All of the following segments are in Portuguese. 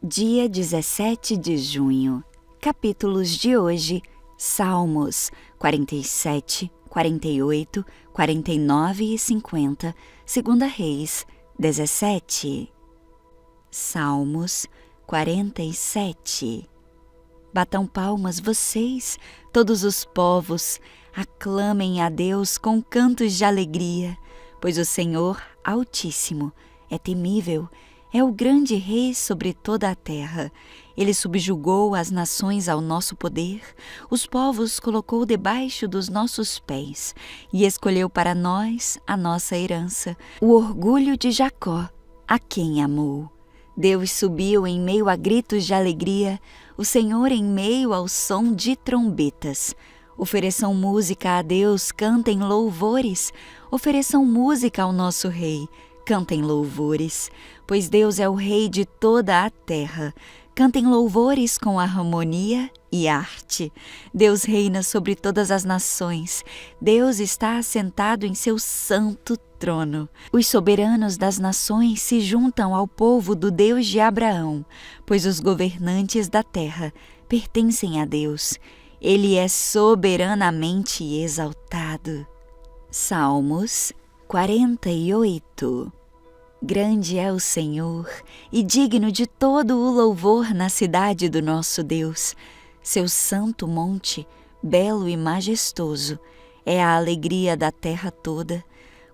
Dia 17 de junho. Capítulos de hoje: Salmos 47, 48, 49 e 50. 2 Reis 17. Salmos 47. Batam palmas vocês, todos os povos, aclamem a Deus com cantos de alegria, pois o Senhor Altíssimo é temível, é o grande Rei sobre toda a terra. Ele subjugou as nações ao nosso poder, os povos colocou debaixo dos nossos pés e escolheu para nós a nossa herança, o orgulho de Jacó, a quem amou. Deus subiu em meio a gritos de alegria, o Senhor em meio ao som de trombetas. Ofereçam música a Deus, cantem louvores, ofereçam música ao nosso Rei, cantem louvores, pois Deus é o Rei de toda a terra. Cantem louvores com harmonia e arte. Deus reina sobre todas as nações. Deus está assentado em seu santo trono. Os soberanos das nações se juntam ao povo do Deus de Abraão, pois os governantes da terra pertencem a Deus. Ele é soberanamente exaltado. Salmos 48. Grande é o Senhor e digno de todo o louvor na cidade do nosso Deus. Seu santo monte, belo e majestoso, é a alegria da terra toda.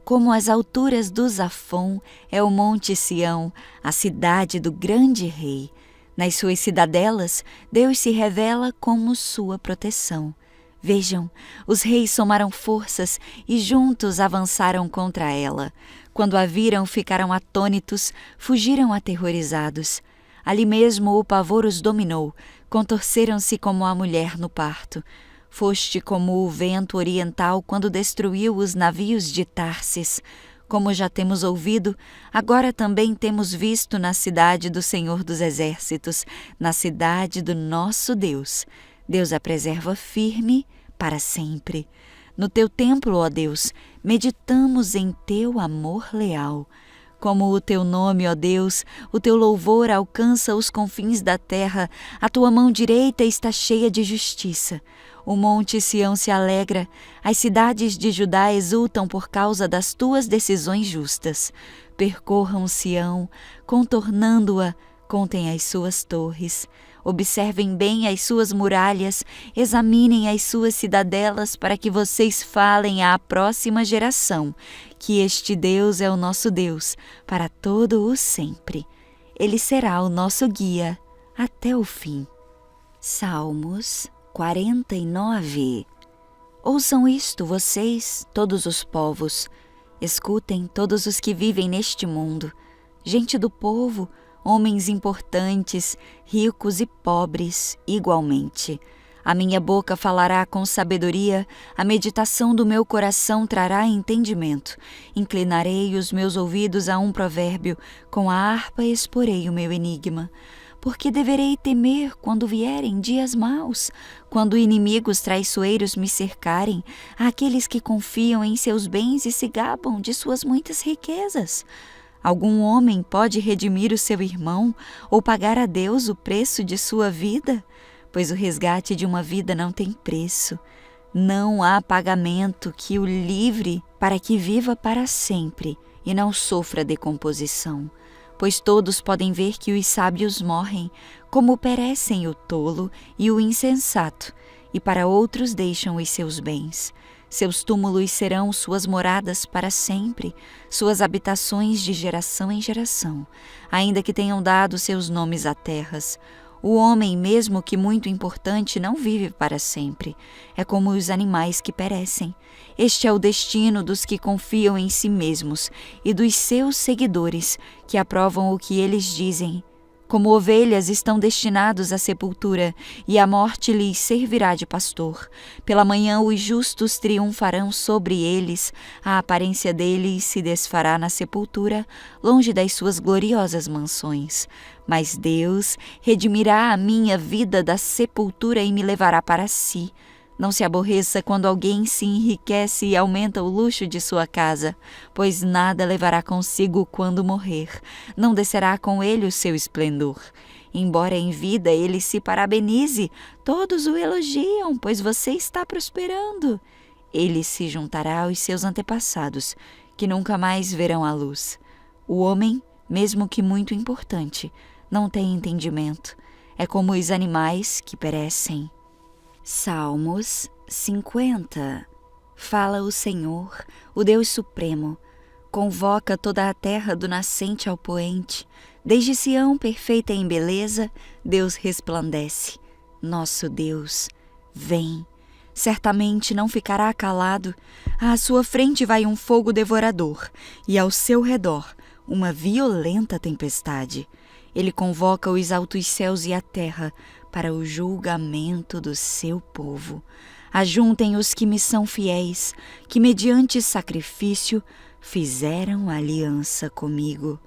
Como as alturas do Zafon é o monte Sião, a cidade do grande Rei. Nas suas cidadelas, Deus se revela como sua proteção. Vejam, os reis somaram forças e juntos avançaram contra ela. Quando a viram, ficaram atônitos, fugiram aterrorizados. Ali mesmo o pavor os dominou, contorceram-se como a mulher no parto. Foste como o vento oriental quando destruiu os navios de Tarsis. Como já temos ouvido, agora também temos visto na cidade do Senhor dos Exércitos, na cidade do nosso Deus. Deus a preserva firme para sempre. No teu templo, ó Deus, meditamos em teu amor leal. Como o teu nome, ó Deus, o teu louvor alcança os confins da terra, a tua mão direita está cheia de justiça. O monte Sião se alegra, as cidades de Judá exultam por causa das tuas decisões justas. Percorram Sião, contornando-a, contem as suas torres. Observem bem as suas muralhas, examinem as suas cidadelas para que vocês falem à próxima geração que este Deus é o nosso Deus para todo o sempre. Ele será o nosso guia até o fim. Salmos 49. Ouçam isto, vocês, todos os povos. Escutem todos os que vivem neste mundo. Gente do povo, homens importantes, ricos e pobres, igualmente. A minha boca falará com sabedoria, a meditação do meu coração trará entendimento. Inclinarei os meus ouvidos a um provérbio, com a harpa exporei o meu enigma. Porque deverei temer quando vierem dias maus, quando inimigos traiçoeiros me cercarem, aqueles que confiam em seus bens e se gabam de suas muitas riquezas. Algum homem pode redimir o seu irmão ou pagar a Deus o preço de sua vida? Pois o resgate de uma vida não tem preço. Não há pagamento que o livre para que viva para sempre e não sofra decomposição. Pois todos podem ver que os sábios morrem, como perecem o tolo e o insensato, e para outros deixam os seus bens. Seus túmulos serão suas moradas para sempre, suas habitações de geração em geração, ainda que tenham dado seus nomes a terras. O homem, mesmo que muito importante, não vive para sempre. É como os animais que perecem. Este é o destino dos que confiam em si mesmos e dos seus seguidores, que aprovam o que eles dizem. Como ovelhas estão destinados à sepultura, e a morte lhes servirá de pastor. Pela manhã os justos triunfarão sobre eles, a aparência deles se desfará na sepultura, longe das suas gloriosas mansões. Mas Deus redimirá a minha vida da sepultura e me levará para si. Não se aborreça quando alguém se enriquece e aumenta o luxo de sua casa, pois nada levará consigo quando morrer, não descerá com ele o seu esplendor. Embora em vida ele se parabenize, todos o elogiam, pois você está prosperando. Ele se juntará aos seus antepassados, que nunca mais verão a luz. O homem, mesmo que muito importante, não tem entendimento. É como os animais que perecem. Salmos 50. Fala o Senhor, o Deus Supremo. Convoca toda a terra do nascente ao poente. Desde Sião, perfeita em beleza, Deus resplandece. Nosso Deus, vem. Certamente não ficará calado. À sua frente vai um fogo devorador, e ao seu redor uma violenta tempestade. Ele convoca os altos céus e a terra para o julgamento do seu povo. Ajuntem os que me são fiéis, que mediante sacrifício fizeram aliança comigo.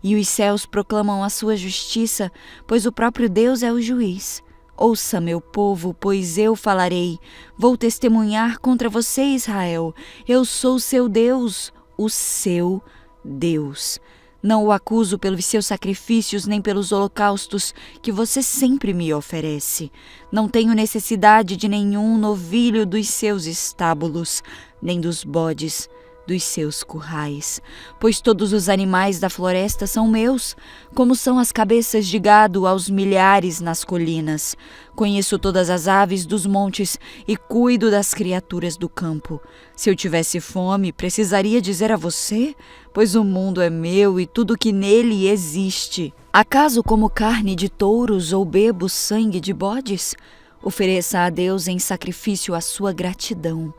E os céus proclamam a sua justiça, pois o próprio Deus é o juiz. Ouça, meu povo, pois eu falarei. Vou testemunhar contra você, Israel. Eu sou seu Deus, o seu Deus. Não o acuso pelos seus sacrifícios nem pelos holocaustos que você sempre me oferece. Não tenho necessidade de nenhum novilho dos seus estábulos, nem dos bodes dos seus currais, pois todos os animais da floresta são meus, como são as cabeças de gado aos milhares nas colinas. Conheço todas as aves dos montes e cuido das criaturas do campo. Se eu tivesse fome, precisaria dizer a você? Pois o mundo é meu e tudo que nele existe. Acaso como carne de touros ou bebo sangue de bodes? Ofereça a Deus em sacrifício a sua gratidão.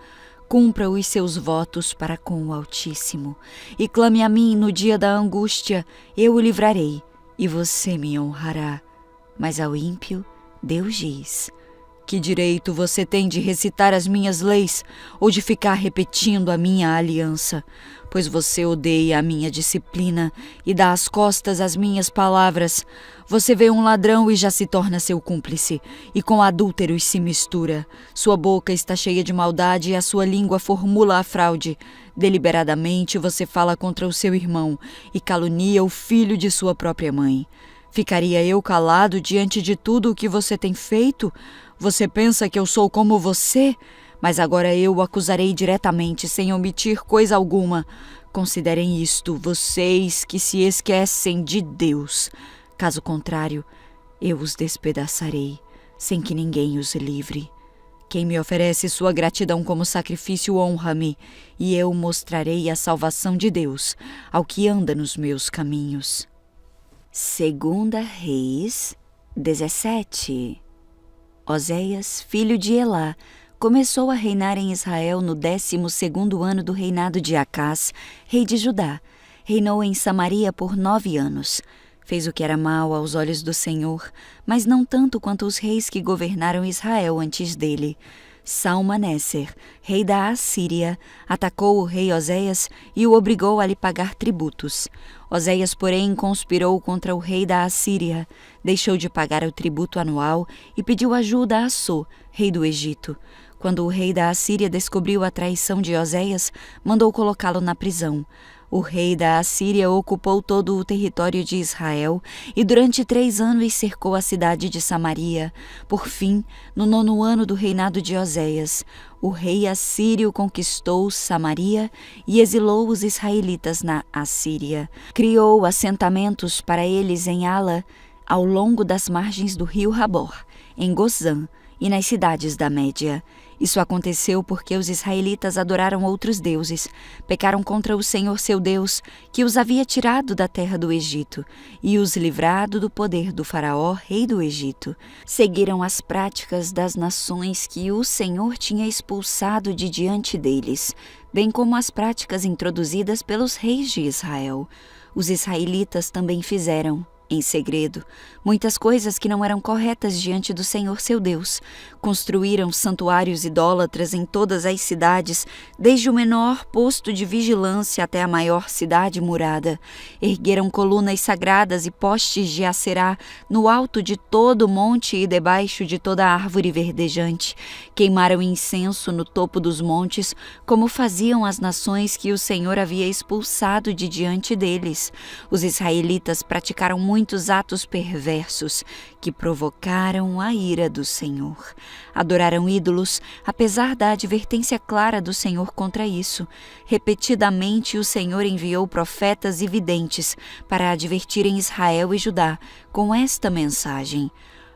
Cumpra os seus votos para com o Altíssimo, e clame a mim no dia da angústia, eu o livrarei, e você me honrará. Mas ao ímpio, Deus diz: que direito você tem de recitar as minhas leis, ou de ficar repetindo a minha aliança? Pois você odeia a minha disciplina e dá as costas às minhas palavras. Você vê um ladrão e já se torna seu cúmplice, e com adúlteros se mistura. Sua boca está cheia de maldade e a sua língua formula a fraude. Deliberadamente você fala contra o seu irmão e calunia o filho de sua própria mãe. Ficaria eu calado diante de tudo o que você tem feito? Você pensa que eu sou como você? Mas agora eu o acusarei diretamente, sem omitir coisa alguma. Considerem isto, vocês que se esquecem de Deus. Caso contrário, eu os despedaçarei, sem que ninguém os livre. Quem me oferece sua gratidão como sacrifício honra-me, e eu mostrarei a salvação de Deus ao que anda nos meus caminhos. 2 Reis 17. Oséias, filho de Elá, começou a reinar em Israel no 12º ano do reinado de Acás, rei de Judá. Reinou em Samaria por 9 anos. Fez o que era mal aos olhos do Senhor, mas não tanto quanto os reis que governaram Israel antes dele. Salmaneser, rei da Assíria, atacou o rei Oséias e o obrigou a lhe pagar tributos. Oséias, porém, conspirou contra o rei da Assíria, deixou de pagar o tributo anual e pediu ajuda a So, rei do Egito. Quando o rei da Assíria descobriu a traição de Oséias, mandou colocá-lo na prisão. O rei da Assíria ocupou todo o território de Israel e durante 3 anos cercou a cidade de Samaria. Por fim, no 9º ano do reinado de Oséias, o rei assírio conquistou Samaria e exilou os israelitas na Assíria. Criou assentamentos para eles em Ala, ao longo das margens do rio Habor, em Gozã e nas cidades da Média. Isso aconteceu porque os israelitas adoraram outros deuses, pecaram contra o Senhor seu Deus, que os havia tirado da terra do Egito e os livrado do poder do faraó, rei do Egito. Seguiram as práticas das nações que o Senhor tinha expulsado de diante deles, bem como as práticas introduzidas pelos reis de Israel. Os israelitas também fizeram, em segredo, muitas coisas que não eram corretas diante do Senhor seu Deus. Construíram santuários idólatras em todas as cidades, desde o menor posto de vigilância até a maior cidade murada. Ergueram colunas sagradas e postes de Acerá no alto de todo o monte e debaixo de toda árvore verdejante. Queimaram incenso no topo dos montes, como faziam as nações que o Senhor havia expulsado de diante deles. Os israelitas praticaram muitos atos perversos que provocaram a ira do Senhor. Adoraram ídolos, apesar da advertência clara do Senhor contra isso. Repetidamente o Senhor enviou profetas e videntes para advertirem Israel e Judá com esta mensagem: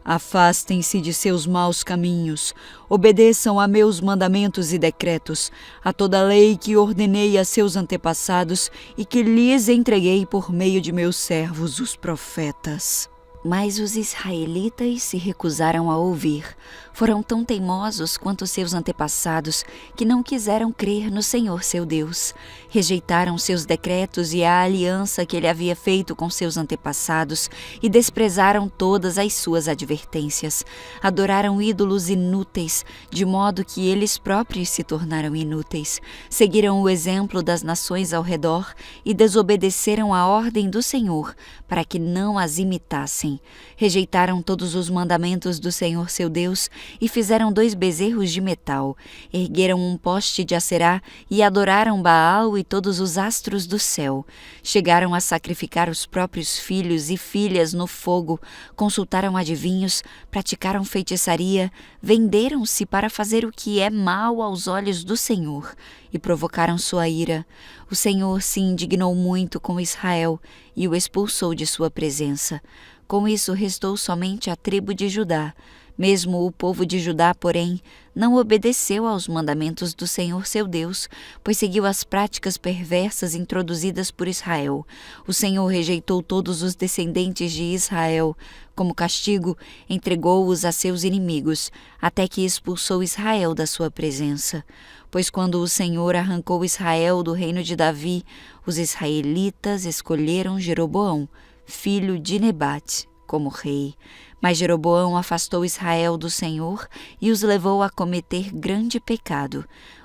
afastem-se de seus maus caminhos, obedeçam a meus mandamentos e decretos, a toda a lei que ordenei a seus antepassados e que lhes entreguei por meio de meus servos, os profetas. Mas os israelitas se recusaram a ouvir. Foram tão teimosos quanto seus antepassados que não quiseram crer no Senhor seu Deus. Rejeitaram seus decretos e a aliança que ele havia feito com seus antepassados e desprezaram todas as suas advertências. Adoraram ídolos inúteis, de modo que eles próprios se tornaram inúteis. Seguiram o exemplo das nações ao redor e desobedeceram a ordem do Senhor para que não as imitassem. Rejeitaram todos os mandamentos do Senhor seu Deus e fizeram 2 bezerros de metal. Ergueram um poste de Aserá e adoraram Baal e todos os astros do céu. Chegaram a sacrificar os próprios filhos e filhas no fogo, consultaram adivinhos, praticaram feitiçaria, venderam-se para fazer o que é mal aos olhos do Senhor e provocaram sua ira. O Senhor se indignou muito com Israel e o expulsou de sua presença. Com isso restou somente a tribo de Judá. Mesmo o povo de Judá, porém, não obedeceu aos mandamentos do Senhor seu Deus, pois seguiu as práticas perversas introduzidas por Israel. O Senhor rejeitou todos os descendentes de Israel. Como castigo, entregou-os a seus inimigos, até que expulsou Israel da sua presença. Pois quando o Senhor arrancou Israel do reino de Davi, os israelitas escolheram Jeroboão, filho de Nebate, como rei. Mas Jeroboão afastou Israel do Senhor e os levou a cometer grande pecado.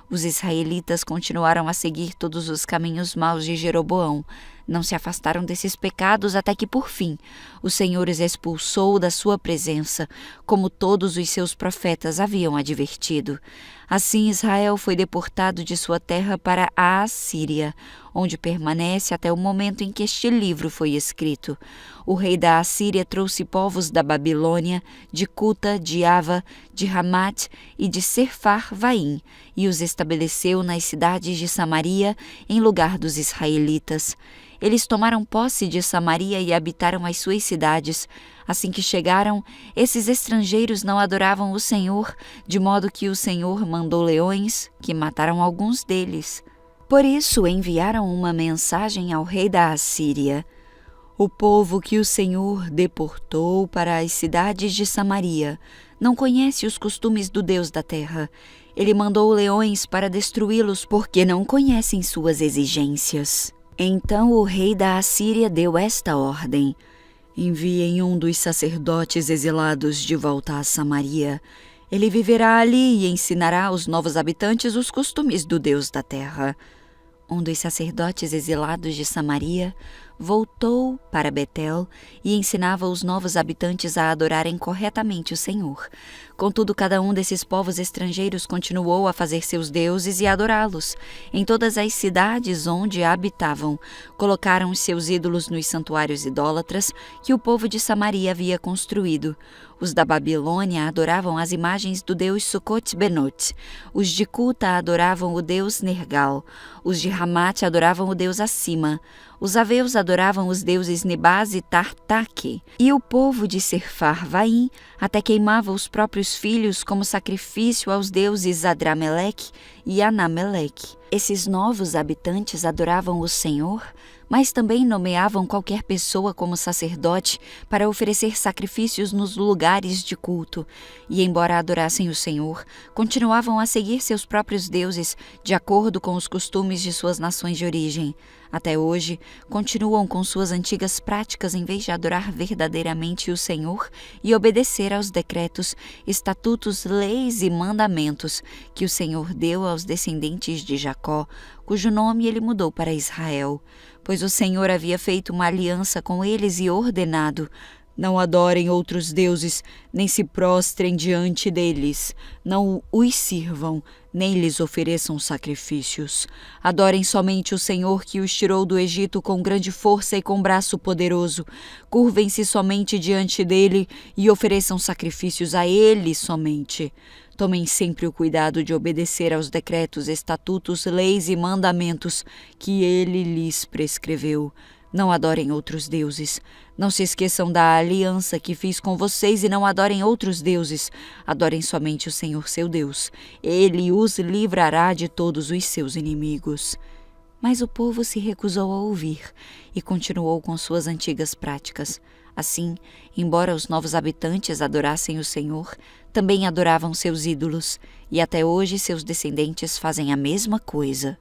Os israelitas continuaram a seguir todos os caminhos maus de Jeroboão. Não se afastaram desses pecados até que, por fim, o Senhor os expulsou da sua presença, como todos os seus profetas haviam advertido. Assim Israel foi deportado de sua terra para a Assíria, onde permanece até o momento em que este livro foi escrito. O rei da Assíria trouxe povos da Babilônia, de Cuta, de Ava, de Ramate e de Sepharvaim, e os estabeleceu nas cidades de Samaria, em lugar dos israelitas. Eles tomaram posse de Samaria e habitaram as suas cidades. Assim que chegaram, esses estrangeiros não adoravam o Senhor, de modo que o Senhor mandou leões, que mataram alguns deles. Por isso enviaram uma mensagem ao rei da Assíria: o povo que o Senhor deportou para as cidades de Samaria não conhece os costumes do Deus da terra. Ele mandou leões para destruí-los porque não conhecem suas exigências. Então o rei da Assíria deu esta ordem: enviem um dos sacerdotes exilados de volta a Samaria. Ele viverá ali e ensinará aos novos habitantes os costumes do Deus da terra. Um dos sacerdotes exilados de Samaria voltou para Betel e ensinava os novos habitantes a adorarem corretamente o Senhor. Contudo, cada um desses povos estrangeiros continuou a fazer seus deuses e adorá-los. Em todas as cidades onde habitavam, colocaram seus ídolos nos santuários idólatras que o povo de Samaria havia construído. Os da Babilônia adoravam as imagens do deus Sucot-Benot. Os de Cuta adoravam o deus Nergal. Os de Ramate adoravam o deus Acima. Os aveus adoravam os deuses Nebaz e Tartaque. E o povo de Sepharvaim até queimava os próprios filhos como sacrifício aos deuses Adrameleque e Anameleque. Esses novos habitantes adoravam o Senhor, mas também nomeavam qualquer pessoa como sacerdote para oferecer sacrifícios nos lugares de culto. E, embora adorassem o Senhor, continuavam a seguir seus próprios deuses de acordo com os costumes de suas nações de origem. Até hoje, continuam com suas antigas práticas em vez de adorar verdadeiramente o Senhor e obedecer aos decretos, estatutos, leis e mandamentos que o Senhor deu aos descendentes de Jacó, cujo nome ele mudou para Israel. Pois o Senhor havia feito uma aliança com eles e ordenado: Não adorem outros deuses, nem se prostrem diante deles. Não os sirvam, nem lhes ofereçam sacrifícios. Adorem somente o Senhor que os tirou do Egito com grande força e com braço poderoso. Curvem-se somente diante dele e ofereçam sacrifícios a ele somente. Tomem sempre o cuidado de obedecer aos decretos, estatutos, leis e mandamentos que ele lhes prescreveu. Não adorem outros deuses. Não se esqueçam da aliança que fiz com vocês e não adorem outros deuses. Adorem somente o Senhor seu Deus. Ele os livrará de todos os seus inimigos. Mas o povo se recusou a ouvir e continuou com suas antigas práticas. Assim, embora os novos habitantes adorassem o Senhor, também adoravam seus ídolos, e até hoje seus descendentes fazem a mesma coisa.